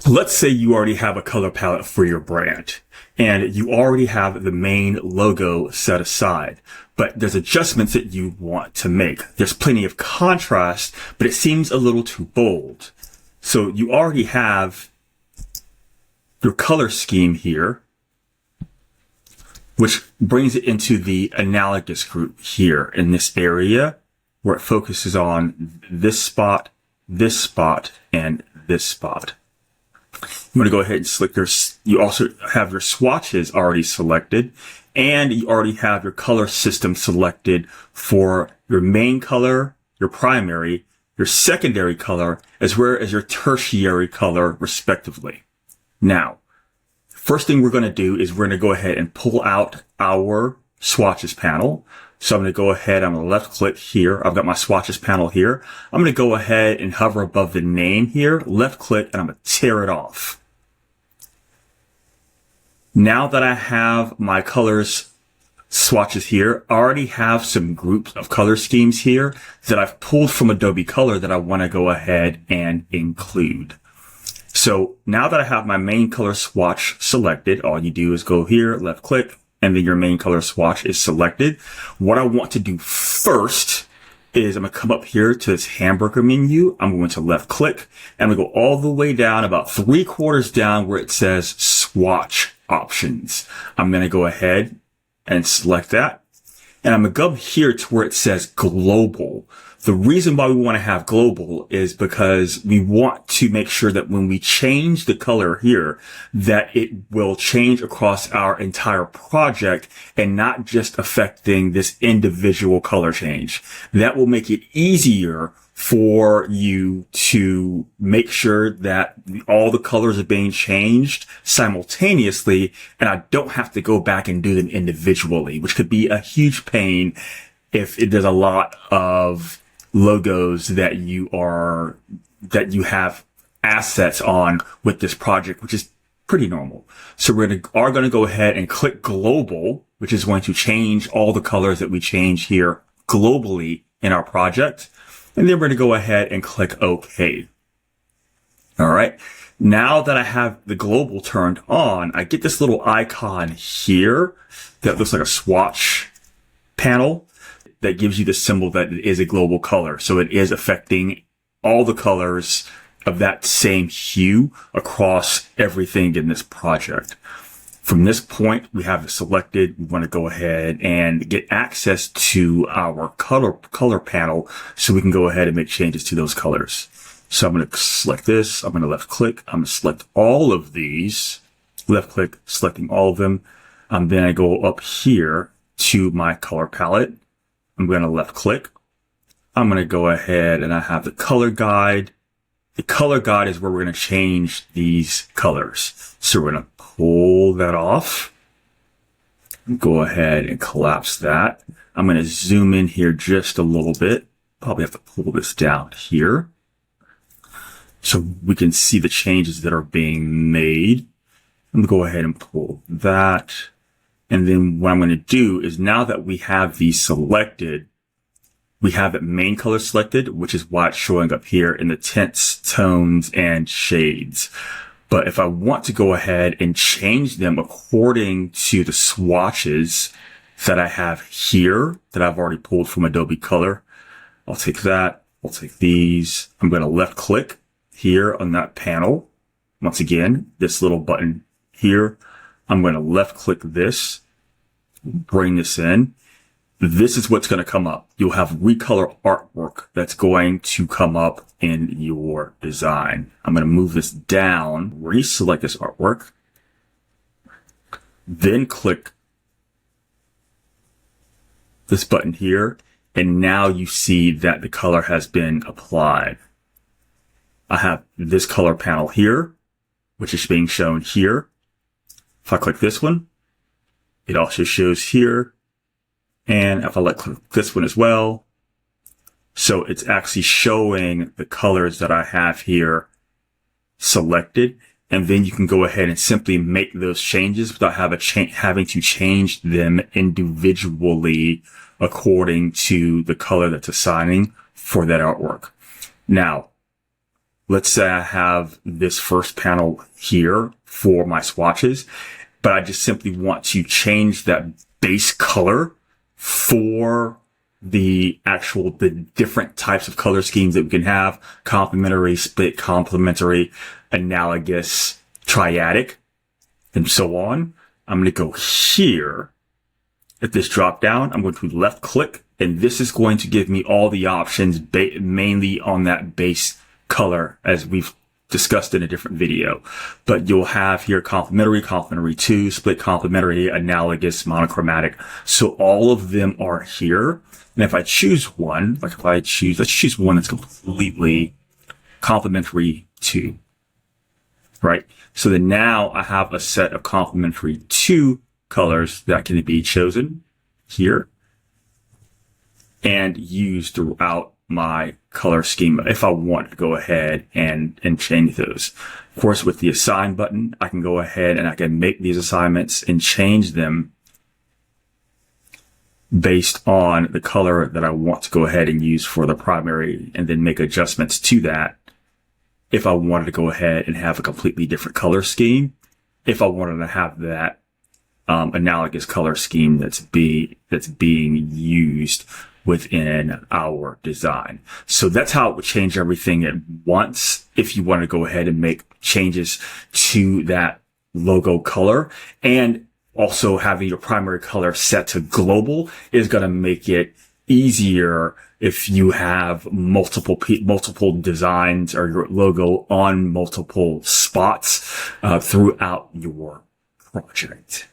Let's say you already have a color palette for your brand and you already have the main logo set aside, but there's adjustments that you want to make. There's plenty of contrast, but it seems a little too bold. So you already have your color scheme here, which brings it into the analogous group here in this area where it focuses on this spot, and this spot. I'm going to go ahead and select you also have your swatches already selected, and you already have your color system selected for your main color, your primary, your secondary color, as well as your tertiary color, respectively. Now, first thing we're going to do is we're going to go ahead and pull out our swatches panel. So I'm going to go ahead, I'm going to left click here. I've got my swatches panel here. I'm going to go ahead and hover above the name here, left click, and I'm going to tear it off. Now that I have my colors swatches here, I already have some groups of color schemes here that I've pulled from Adobe Color that I want to go ahead and include. So now that I have my main color swatch selected, all you do is go here, left click, and then your main color swatch is selected. What I want to do first is I'm going to come up here to this hamburger menu. I'm going to left click and I'm going to go all the way down about 3/4 down where it says swatch options. I'm going to go ahead and select that. And I'm going to go here to where it says global. The reason why we want to have global is because we want to make sure that when we change the color here, that it will change across our entire project and not just affecting this individual color change. That will make it easier for you to make sure that all the colors are being changed simultaneously, and I don't have to go back and do them individually, which could be a huge pain if there's a lot of logos that you have assets on with this project, which is pretty normal. So we're going to go ahead and click global, which is going to change all the colors that we change here globally in our project. And then we're going to go ahead and click OK. All right. Now that I have the global turned on, I get this little icon here that looks like a swatch panel that gives you the symbol that it is a global color. So it is affecting all the colors of that same hue across everything in this project. From this point, we have it selected. We want to go ahead and get access to our color panel so we can go ahead and make changes to those colors. So I'm going to select this. I'm going to left click. I'm going to select all of these. Left click, selecting all of them. Then I go up here to my color palette. I'm going to left click. I'm going to go ahead and I have the color guide. The color guide is where we're going to change these colors. So we're going to pull that off. Go ahead and collapse that. I'm going to zoom in here just a little bit. Probably have to pull this down here so we can see the changes that are being made. I'm going to go ahead and pull that. And then what I'm going to do is now that we have these selected, we have that main color selected, which is why it's showing up here in the tints, tones, and shades. But if I want to go ahead and change them according to the swatches that I have here that I've already pulled from Adobe Color, I'll take that. I'll take these. I'm going to left click here on that panel. Once again, this little button here. I'm going to left click this, bring this in. This is what's going to come up. You'll have recolor artwork that's going to come up in your design. I'm going to move this down, reselect this artwork, then click this button here. And now you see that the color has been applied. I have this color panel here, which is being shown here. If I click this one, it also shows here. And if I click this one as well, so it's actually showing the colors that I have here selected. And then you can go ahead and simply make those changes without having to change them individually according to the color that's assigning for that artwork. Now, let's say I have this first panel here for my swatches, but I just simply want to change that base color for the different types of color schemes that we can have: complementary, split, complementary, analogous, triadic, and so on. I'm going to go here at this drop down. I'm going to left click, and this is going to give me all the options mainly on that base color, as we've discussed in a different video. But you'll have here complementary, complementary 2, split, complementary, analogous, monochromatic. So all of them are here. And if I choose one, like let's choose one that's completely complementary 2, right? So then now I have a set of complementary 2 colors that can be chosen here and used throughout my color scheme if I want to go ahead and change those. Of course, with the assign button, I can go ahead and I can make these assignments and change them based on the color that I want to go ahead and use for the primary, and then make adjustments to that if I wanted to go ahead and have a completely different color scheme, if I wanted to have that analogous color scheme that's being used within our design. So that's how it would change everything at once if you want to go ahead and make changes to that logo color. And also having your primary color set to global is going to make it easier if you have multiple designs or your logo on multiple spots throughout your project.